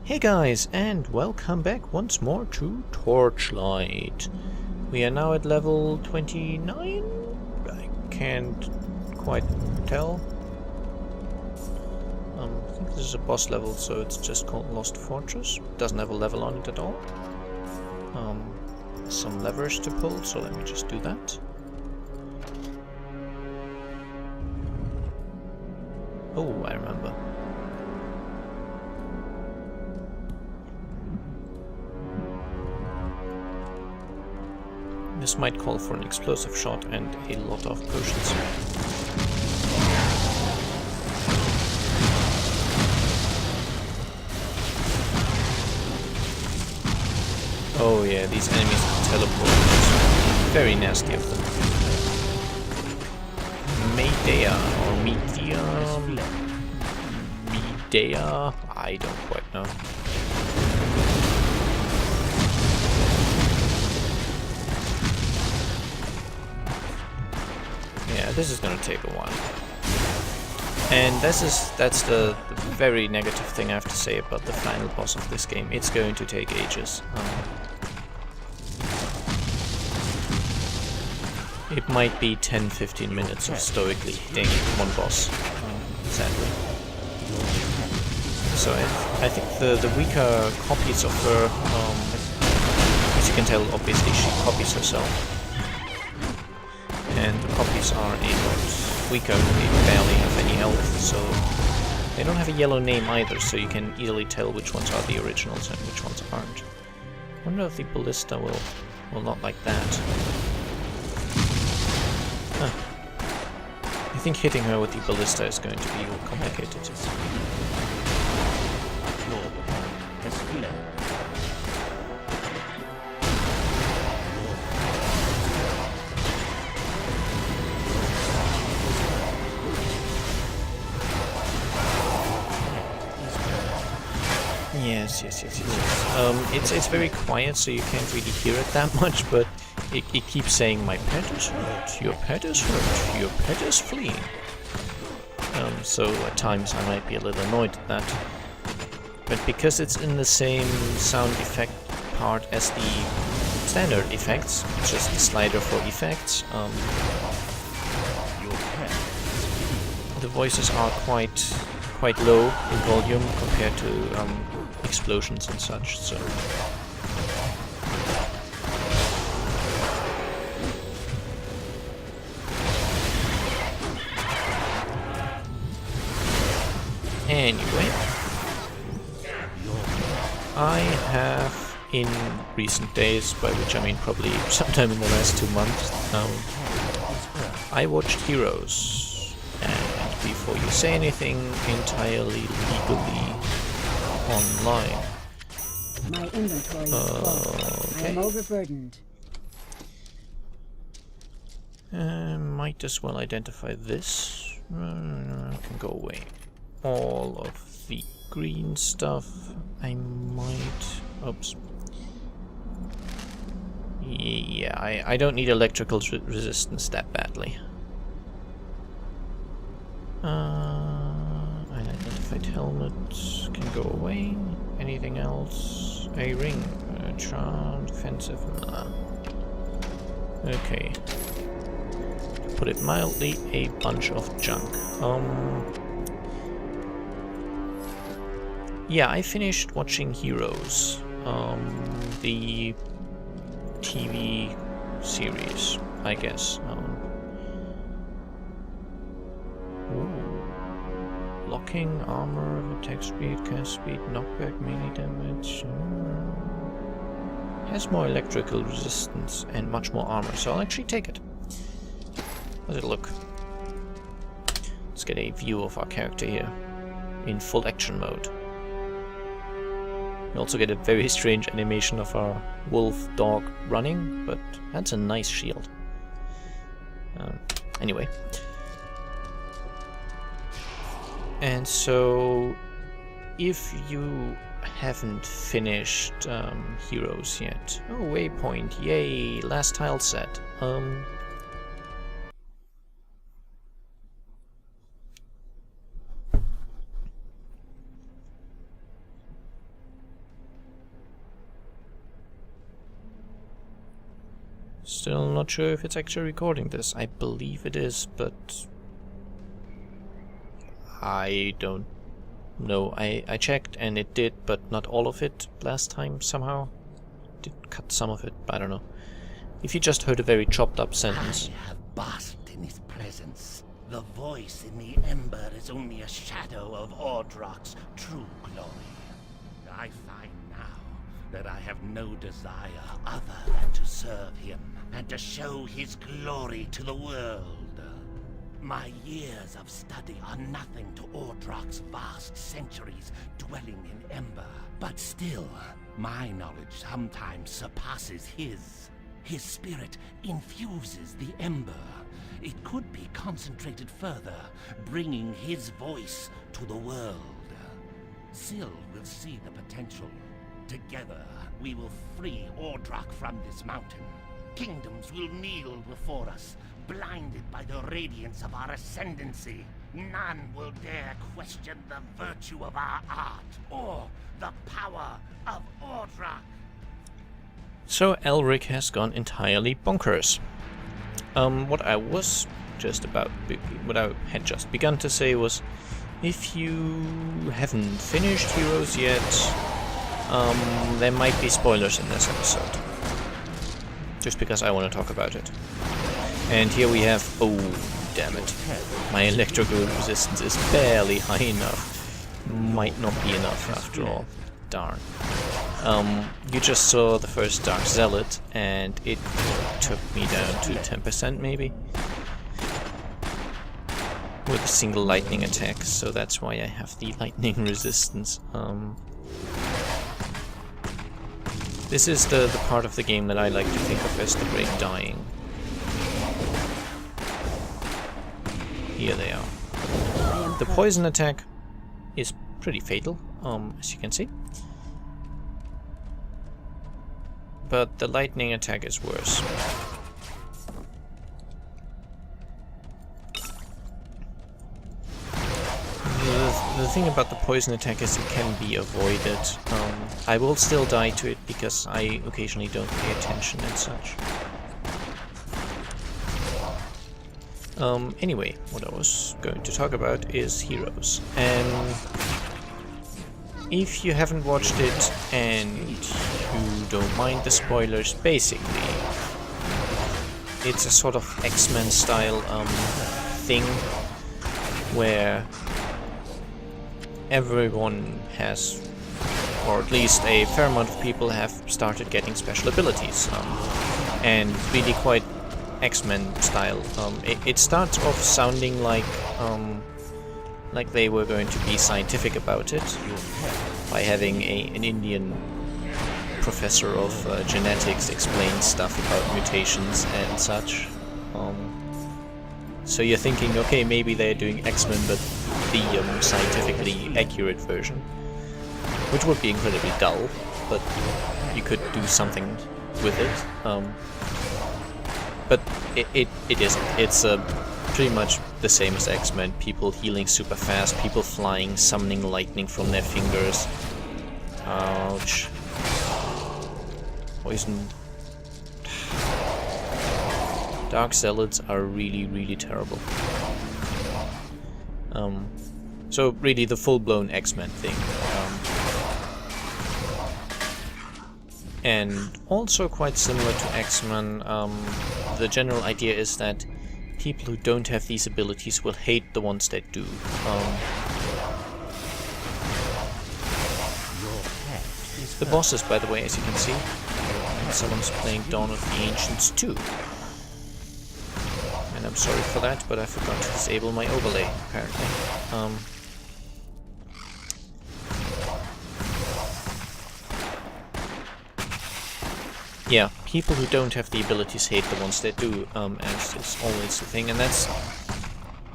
Hey guys, and welcome back once more to Torchlight. We are now at level 29? I can't quite tell. I think this is a boss level, so it's just called Lost Fortress. Doesn't have a level on it at all. Some levers to pull, so let me just do that. Oh, I remember. This might call for an explosive shot and a lot of potions. Oh yeah, these enemies teleport. It's very nasty of them. Medea or Medea? I don't quite know. Yeah, this is gonna take a while. And that's the very negative thing I have to say about the final boss of this game. It's going to take ages. It might be 10-15 minutes of stoically hitting one boss, sadly. So I think the weaker copies of her, as you can tell, obviously she copies herself. And the copies are a lot weaker, they barely have any health, so they don't have a yellow name either, so you can easily tell which ones are the originals and which ones aren't. I wonder if the ballista will not like that. Huh. I think hitting her with the ballista is going to be complicated. Yes. It's very quiet, so you can't really hear it that much, but it keeps saying, "My pet is hurt, your pet is hurt, your pet is fleeing." So at times I might be a little annoyed at that. But because it's in the same sound effect part as the standard effects, just the slider for effects, the voices are quite low in volume compared to explosions and such, so... Anyway, I have, in recent days, by which I mean probably sometime in the last 2 months, I watched Heroes, and before you say anything, entirely legally online. My inventory is full. I am overburdened. Might as well identify this. Can go away. All of the green stuff. I might... Oops. Yeah, I don't need electrical resistance that badly. Unidentified helmet can go away. Anything else? A ring. Charm, defensive. Nah. Okay. To put it mildly, a bunch of junk. Yeah, I finished watching Heroes, the TV series, I guess. Blocking, armor, attack speed, cast speed, knockback, melee damage. Has more electrical resistance and much more armor, so I'll actually take it. How does it look? Let's get a view of our character here in full action mode. We also get a very strange animation of our wolf dog running, but that's a nice shield. Anyway. And so, if you haven't finished Heroes yet... Oh, waypoint, yay, last tile set. Still not sure if it's actually recording this. I believe it is, but I don't know. I checked and it did, but not all of it last time somehow. Did cut some of it, but I don't know. If you just heard a very chopped up sentence. I have basked in his presence. The voice in the ember is only a shadow of Ordrak's true glory. I find now that I have no desire other than to serve him and to show his glory to the world. My years of study are nothing to Ordrak's vast centuries dwelling in ember, but still, my knowledge sometimes surpasses his. His spirit infuses the ember. It could be concentrated further, bringing his voice to the world. Syl will see the potential. Together, we will free Ordrak from this mountain. Kingdoms will kneel before us, blinded by the radiance of our ascendancy. None will dare question the virtue of our art or the power of Ordrak. So Elric has gone entirely bonkers. What I had just begun to say was, if you haven't finished Heroes yet, there might be spoilers in this episode. Just because I want to talk about it. And here we have, oh damn it, my electrical resistance is barely high enough. Might not be enough after all. Darn. You just saw the first Dark Zealot, and it took me down to 10% maybe. With a single lightning attack, so that's why I have the lightning resistance. This is the part of the game that I like to think of as the Great Dying. Here they are. The poison attack is pretty fatal, as you can see. But the lightning attack is worse. The thing about the poison attack is it can be avoided. I will still die to it because I occasionally don't pay attention and such. Anyway, what I was going to talk about is Heroes. And if you haven't watched it and you don't mind the spoilers, basically it's a sort of X-Men style thing where everyone has, or at least a fair amount of people have started getting special abilities, and really quite X-Men style. It starts off sounding like they were going to be scientific about it, by having an Indian professor of genetics explain stuff about mutations and such. So you're thinking, okay, maybe they're doing X-Men, but the scientifically accurate version, which would be incredibly dull, but you could do something with it. But it isn't. It's pretty much the same as X-Men. People healing super fast, people flying, summoning lightning from their fingers. Ouch. Poison. Dark Zealots are really, really terrible. So really the full-blown X-Men thing. And also quite similar to X-Men, the general idea is that people who don't have these abilities will hate the ones that do. The bosses, by the way, as you can see, someone's playing Dawn of the Ancients too. And I'm sorry for that, but I forgot to disable my overlay, apparently. Yeah, people who don't have the abilities hate the ones that do, as is always the thing, and that's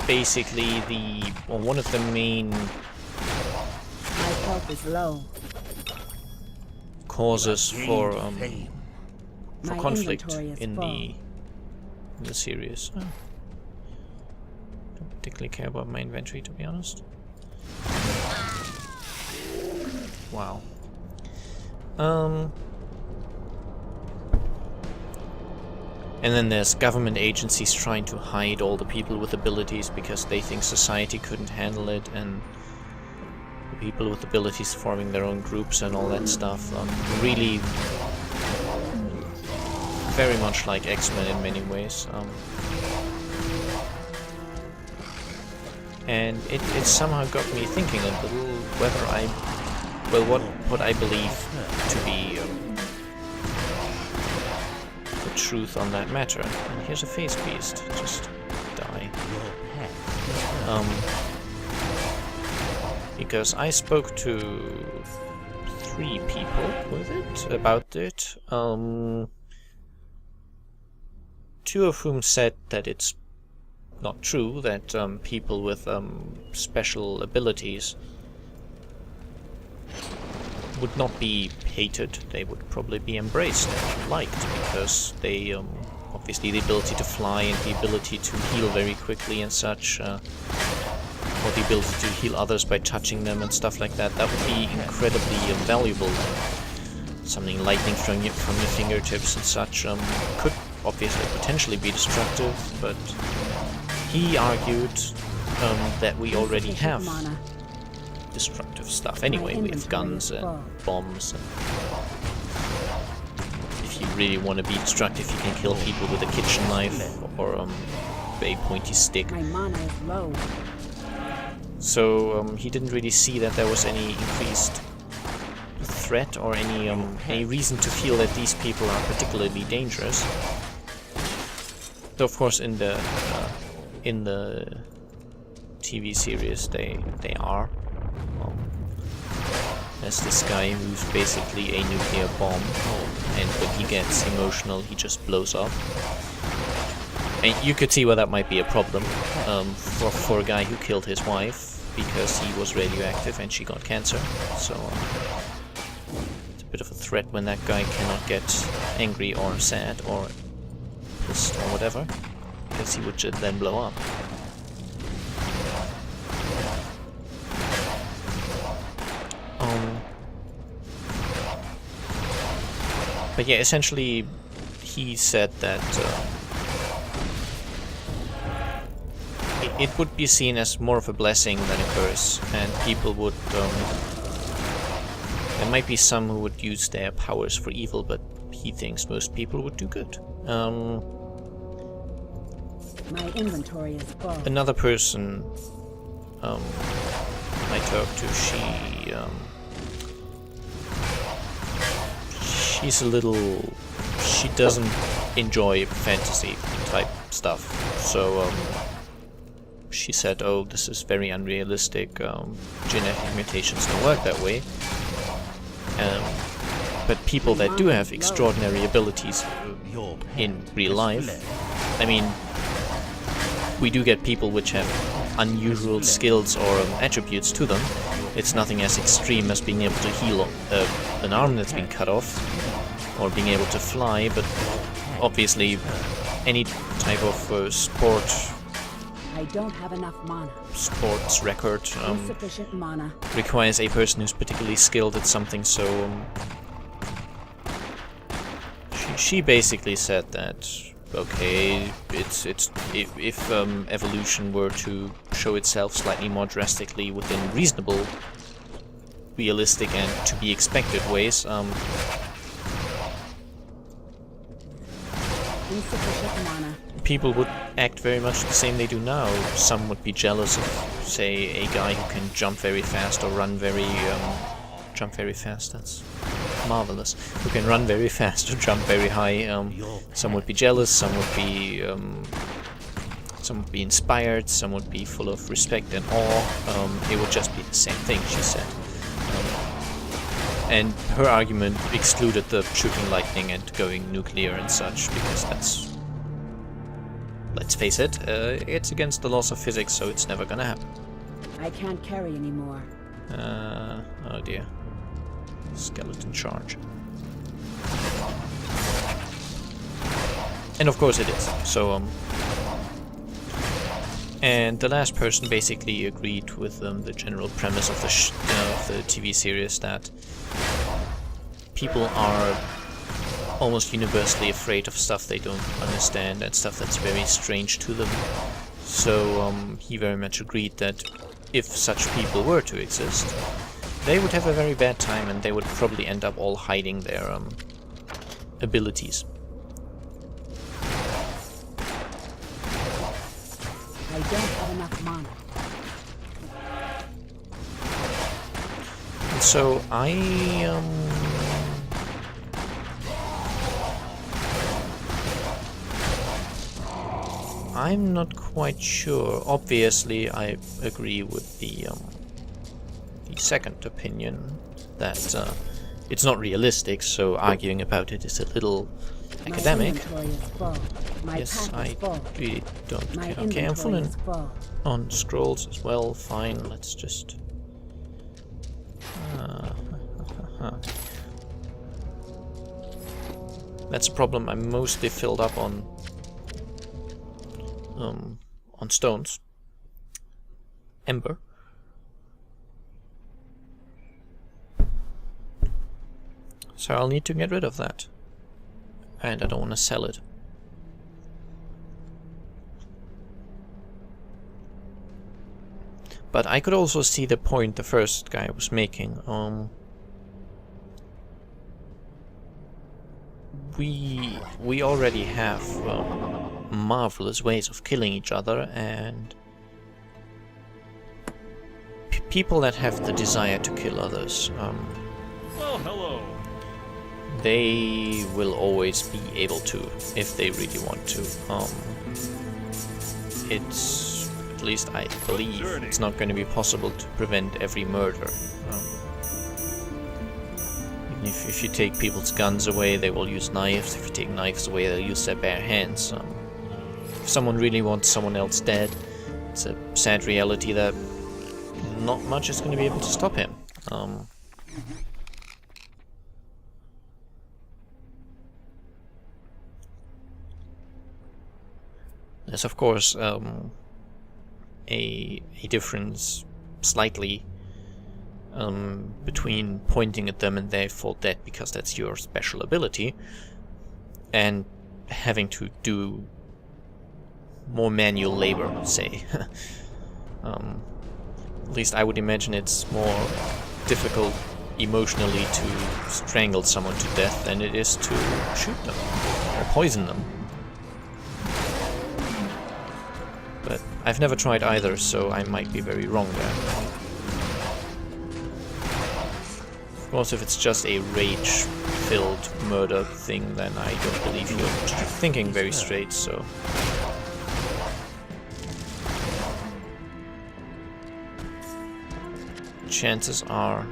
basically one of the main causes for conflict in the series. Don't particularly care about my inventory, to be honest. Wow. And then there's government agencies trying to hide all the people with abilities because they think society couldn't handle it, and the people with abilities forming their own groups and all that stuff. Really very much like X-Men in many ways. And it somehow got me thinking a little whether what I believe to be the truth on that matter. And here's a face beast. Just die. Because I spoke to 3 people with it about it. 2 of whom said that it's not true, that people with special abilities would not be hated, they would probably be embraced and liked, because they, obviously the ability to fly and the ability to heal very quickly and such, or the ability to heal others by touching them and stuff like that, that would be incredibly valuable. Something lightning from your fingertips and such could obviously potentially be destructive, but he argued that we already have destructive stuff anyway. We have guns and bombs, and if you really want to be destructive, you can kill people with a kitchen knife or a pointy stick. My mana is low. So he didn't really see that there was any increased threat or any reason to feel that these people are particularly dangerous. Though of course in the TV series they are. There's this guy who's basically a nuclear bomb, and when he gets emotional he just blows up. And you could see why that might be a problem for a guy who killed his wife because he was radioactive and she got cancer. So it's a bit of a threat when that guy cannot get angry or sad or pissed or whatever, because he would just then blow up. But yeah, essentially he said that it would be seen as more of a blessing than a curse, and people would there might be some who would use their powers for evil, but he thinks most people would do good. My inventory is full. Another person I talked to, she doesn't enjoy fantasy type stuff, so she said, oh, this is very unrealistic, genetic mutations don't work that way. But people that do have extraordinary abilities in real life, I mean, we do get people which have unusual skills or attributes to them. It's nothing as extreme as being able to heal an arm that's been cut off, or being able to fly, but obviously any type of sport, I don't have enough mana. sports record Insufficient mana. requires a person who's particularly skilled at something, so she basically said that okay, if evolution were to show itself slightly more drastically within reasonable, realistic and to be expected ways, Insufficient mana. people would act very much the same they do now. Some would be jealous of, say, a guy who can jump very fast or run very jump very fast. That's marvelous. Who can run very fast or jump very high. Some would be jealous. Some would be inspired. Some would be full of respect and awe. It would just be the same thing, she said. And her argument excluded the shooting lightning and going nuclear and such, because that's, let's face it, it's against the laws of physics, so it's never gonna happen. I can't carry anymore. Oh dear. Skeleton charge. And of course it is, so, and the last person basically agreed with the general premise of the TV series, that people are almost universally afraid of stuff they don't understand and stuff that's very strange to them. So he very much agreed that if such people were to exist, they would have a very bad time and they would probably end up all hiding their abilities. I don't have enough mana. And so I'm not quite sure. Obviously, I agree with the second opinion that it's not realistic, so arguing about it is a little academic. My inventory is full. My Yes, pack I is full. really don't My care. Okay, I'm full inventory is full. on scrolls as well. Fine, let's just... That's a problem. I'm mostly filled up on stones. Ember. So I'll need to get rid of that. And I don't want to sell it. But I could also see the point the first guy was making. We already have marvelous ways of killing each other, and people that have the desire to kill others, Well, hello. they will always be able to, if they really want to. It's, at least I believe, it's not going to be possible to prevent every murder. Even if you take people's guns away, they will use knives. If you take knives away, they'll use their bare hands. If someone really wants someone else dead, it's a sad reality that not much is going to be able to stop him. There's of course a difference slightly between pointing at them and they fall dead because that's your special ability, and having to do more manual labor, say. At least I would imagine it's more difficult emotionally to strangle someone to death than it is to shoot them or poison them. But I've never tried either, so I might be very wrong there. Of course, if it's just a rage-filled murder thing, then I don't believe you're thinking very straight, so... Chances are...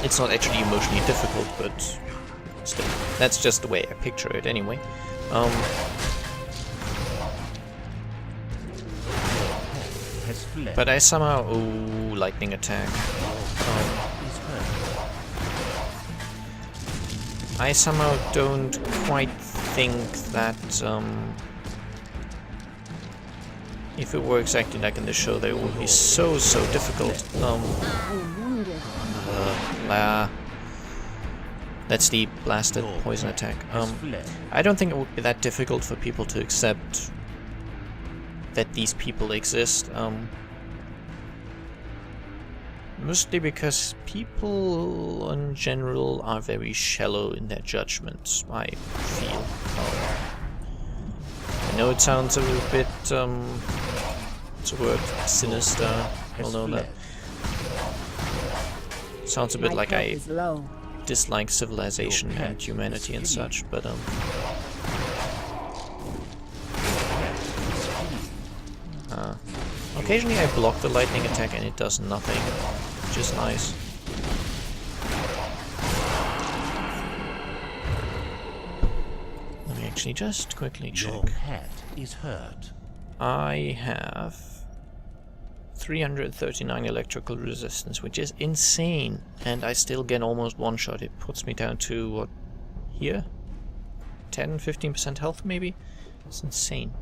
It's not actually emotionally difficult, but still, that's just the way I picture it anyway. But I somehow... Oh, lightning attack. I somehow don't quite think that... if it were exactly like in the show, that it would be so difficult. That's the blasted poison attack. I don't think it would be that difficult for people to accept that these people exist. Mostly because people in general are very shallow in their judgments, I feel. I know it sounds a little bit, what's the word, sinister, well know that. Sounds a bit like I dislike civilization and humanity and such, but occasionally I block the lightning attack and it does nothing, which is nice. Let me actually just quickly check. Your pet is hurt. I have 339 electrical resistance, which is insane, and I still get almost one shot. It puts me down to, what, here? 10-15% health maybe? It's insane.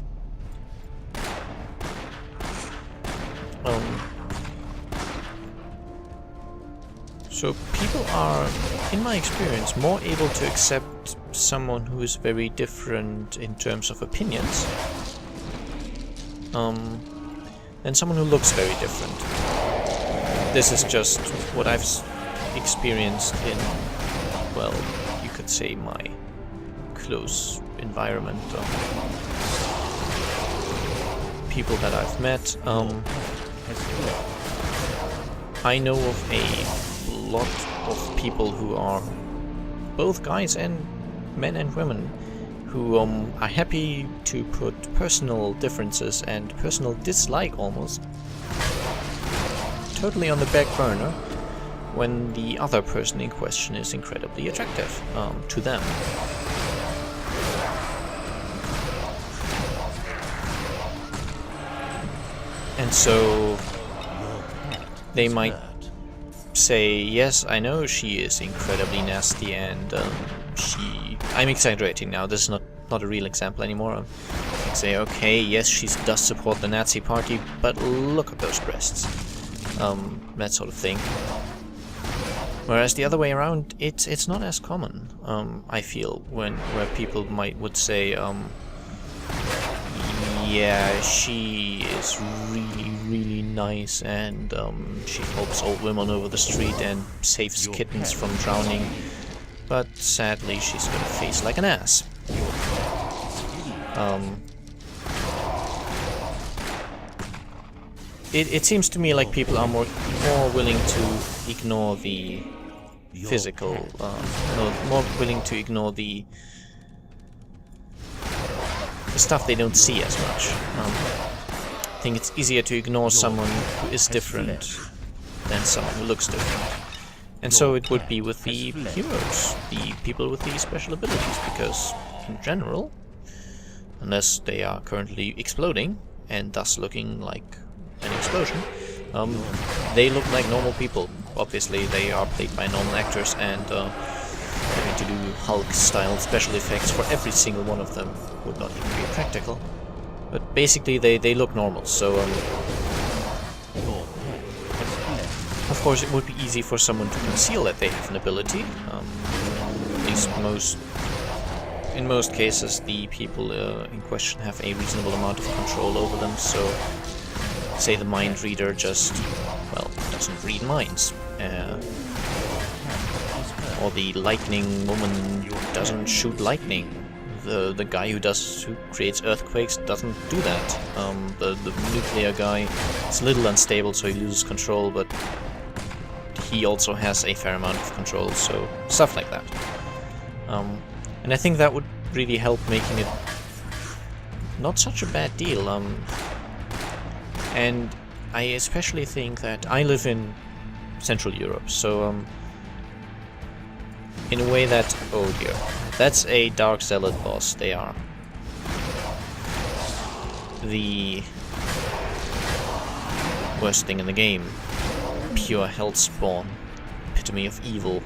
So people are, in my experience, more able to accept someone who is very different in terms of opinions than someone who looks very different. This is just what I've experienced in, well, you could say my close environment. People that I've met. I know of a lot of people who are both guys and men and women who are happy to put personal differences and personal dislike almost totally on the back burner when the other person in question is incredibly attractive to them. And so they might say, yes, I know she is incredibly nasty and I'm exaggerating now, this is not a real example anymore. I say, okay, yes, she does support the Nazi party, but look at those breasts. That sort of thing. Whereas the other way around, it's not as common, I feel, where people would say, yeah, she is really nice and she helps old women over the street and saves kittens from drowning, but sadly she's got a face like an ass. It seems to me like people are more willing to ignore the physical, more willing to ignore the stuff they don't see as much. I think it's easier to ignore someone who is different than someone who looks different. And so it would be with the heroes, the people with the special abilities, because in general, unless they are currently exploding and thus looking like an explosion, they look like normal people. Obviously they are played by normal actors, and having to do Hulk-style special effects for every single one of them would not even be practical. But basically they look normal, so of course it would be easy for someone to conceal that they have an ability. At least in most cases the people in question have a reasonable amount of control over them, so say the mind reader just, well, doesn't read minds. Or the lightning woman doesn't shoot lightning. The guy who creates earthquakes doesn't do that. The nuclear guy is a little unstable, so he loses control, but he also has a fair amount of control, so stuff like that. And I think that would really help making it not such a bad deal. And I especially think that I live in Central Europe, so in a way that, oh dear, that's a Dark Zealot boss. They are the worst thing in the game. Pure hellspawn, epitome of evil,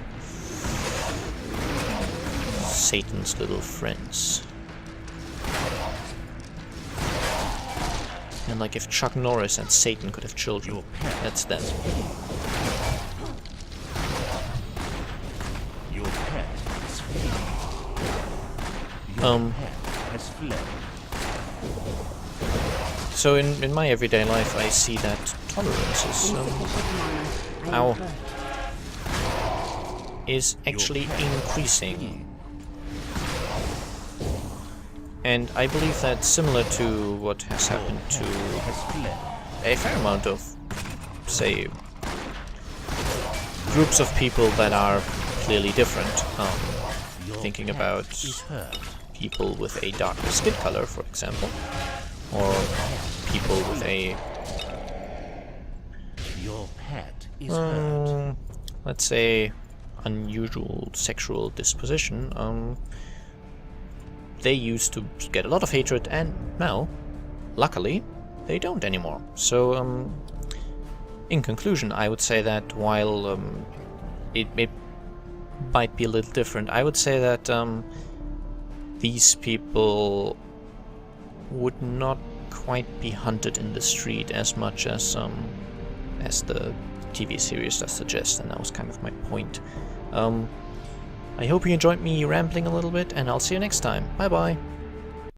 Satan's little friends. And like if Chuck Norris and Satan could have children, that's them. So in my everyday life I see that tolerance is actually increasing. And I believe that's similar to what has happened to a fair amount of, say, groups of people that are clearly different. Thinking about people with a darker skin color, for example, or people with a let's say unusual sexual disposition. They used to get a lot of hatred, and now, luckily, they don't anymore. So, in conclusion, I would say that while it might be a little different, I would say that these people would not quite be hunted in the street as much as the TV series does suggest, and that was kind of my point. I hope you enjoyed me rambling a little bit, and I'll see you next time. Bye bye!